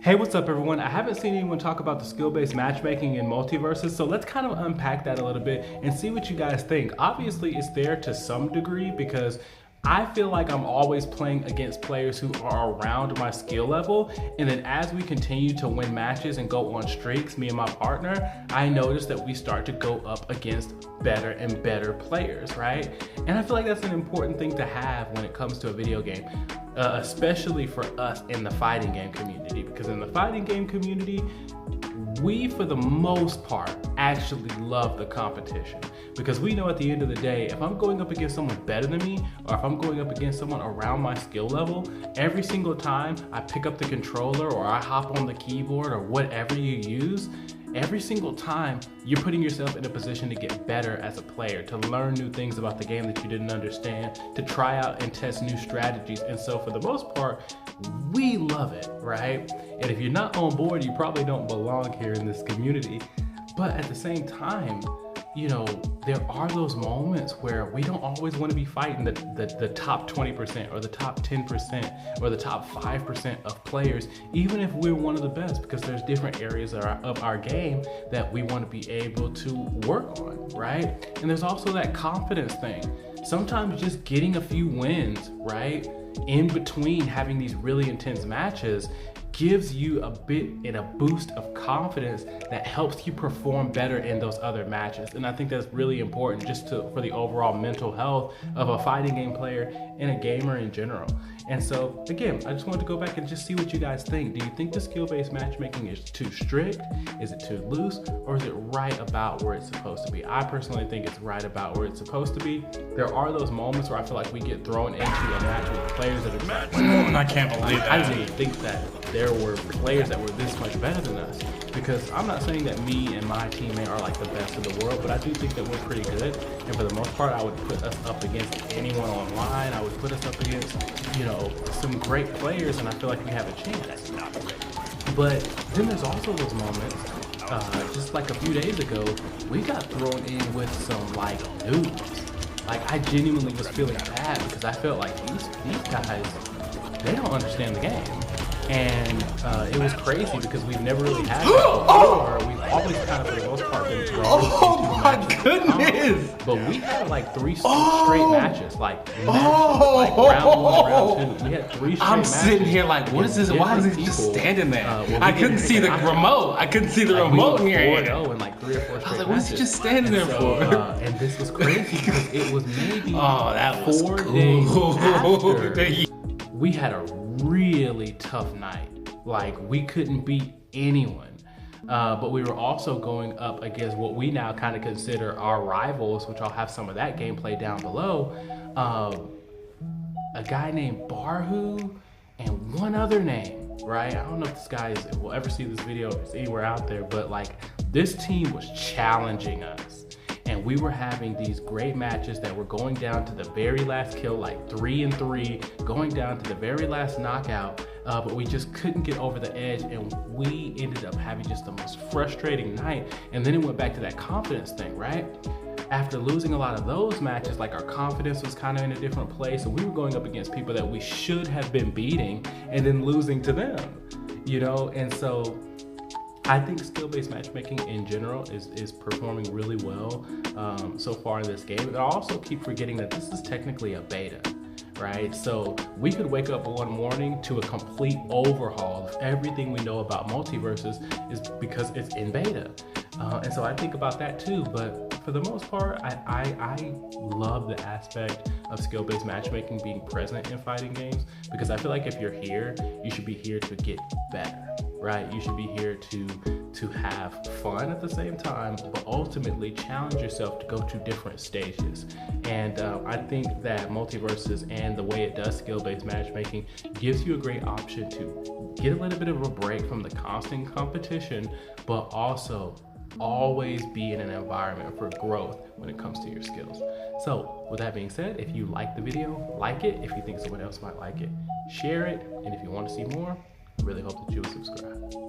Hey, what's up everyone? I haven't seen anyone talk about the skill-based matchmaking in Multiversus, so let's kind of unpack that a little bit and see what you guys think. Obviously, it's there to some degree because I feel like I'm always playing against players who are around my skill level, and then as we continue to win matches and go on streaks, me and my partner, I notice that we start to go up against better and better players, right? And I feel like that's an important thing to have when it comes to a video game, especially for us in the fighting game community, because in the fighting game community, we, for the most part, actually love the competition, because we know at the end of the day, if I'm going up against someone better than me, or if I'm going up against someone around my skill level, every single time I pick up the controller or I hop on the keyboard or whatever you use, every single time you're putting yourself in a position to get better as a player, to learn new things about the game that you didn't understand, to try out and test new strategies. And so for the most part, we love it, right? And if you're not on board, you probably don't belong here in this community. But at the same time, you know, there are those moments where we don't always want to be fighting the top 20% or the top 10% or the top 5% of players, even if we're one of the best, because there's different areas of our game that we want to be able to work on, right? And there's also that confidence thing. Sometimes just getting a few wins, right, in between having these really intense matches gives you a bit in a boost of confidence that helps you perform better in those other matches. And I think that's really important just for the overall mental health of a fighting game player and a gamer in general. And so again, I just wanted to go back and just see what you guys think. Do you think the skill-based matchmaking is too strict? Is it too loose? Or is it right about where it's supposed to be? I personally think it's right about where it's supposed to be. There are those moments where I feel like we get thrown into a match with players that are I can't believe that. I didn't even think that there were players that were this much better than us, because I'm not saying that me and my teammate are like the best in the world, but I do think that we're pretty good. And for the most part, I would put us up against anyone online. I would put us up against, you know, some great players, and I feel like we have a chance. But then there's also those moments, just like a few days ago, we got thrown in with some like noobs. Like I genuinely was feeling bad because I felt like these guys, they don't understand the game. And it was crazy because we've never really had that before. We've always kind of, for the most part, been thrown Oh my goodness! But we had like three straight matches, like round one, round two. We had three straight I'm matches. sitting here like, what is this? Why is he just standing there? I couldn't see the remote. I couldn't see the remote in your hand. In like 3 or 4 straight I was like, what's he just standing there for? And this was crazy because it was maybe 4 days after we had a really tough night. Like we couldn't beat anyone, but we were also going up against what we now kind of consider our rivals, which I'll have some of that gameplay down below. A guy named Barhu and one other name, right? I don't know if this guy will ever see this video or is anywhere out there, but like this team was challenging us. And we were having these great matches that were going down to the very last kill, like 3-3, going down to the very last knockout, but we just couldn't get over the edge, and we ended up having just the most frustrating night. And then it went back to that confidence thing, right? After losing a lot of those matches, like our confidence was kind of in a different place, and we were going up against people that we should have been beating and then losing to them, you know? And so I think skill-based matchmaking in general is performing really well so far in this game. But I also keep forgetting that this is technically a beta, right? So we could wake up one morning to a complete overhaul of everything we know about Multiversus is because it's in beta. And so I think about that too, but for the most part, I love the aspect of skill-based matchmaking being present in fighting games, because I feel like if you're here, you should be here to get better, right? You should be here to have fun at the same time, but ultimately challenge yourself to go to different stages. And I think that Multiversus and the way it does skill-based matchmaking gives you a great option to get a little bit of a break from the constant competition, but also always be in an environment for growth when it comes to your skills. So with that being said, if you like the video, like it. If you think someone else might like it, share it. And if you want to see more, I really hope that you will subscribe.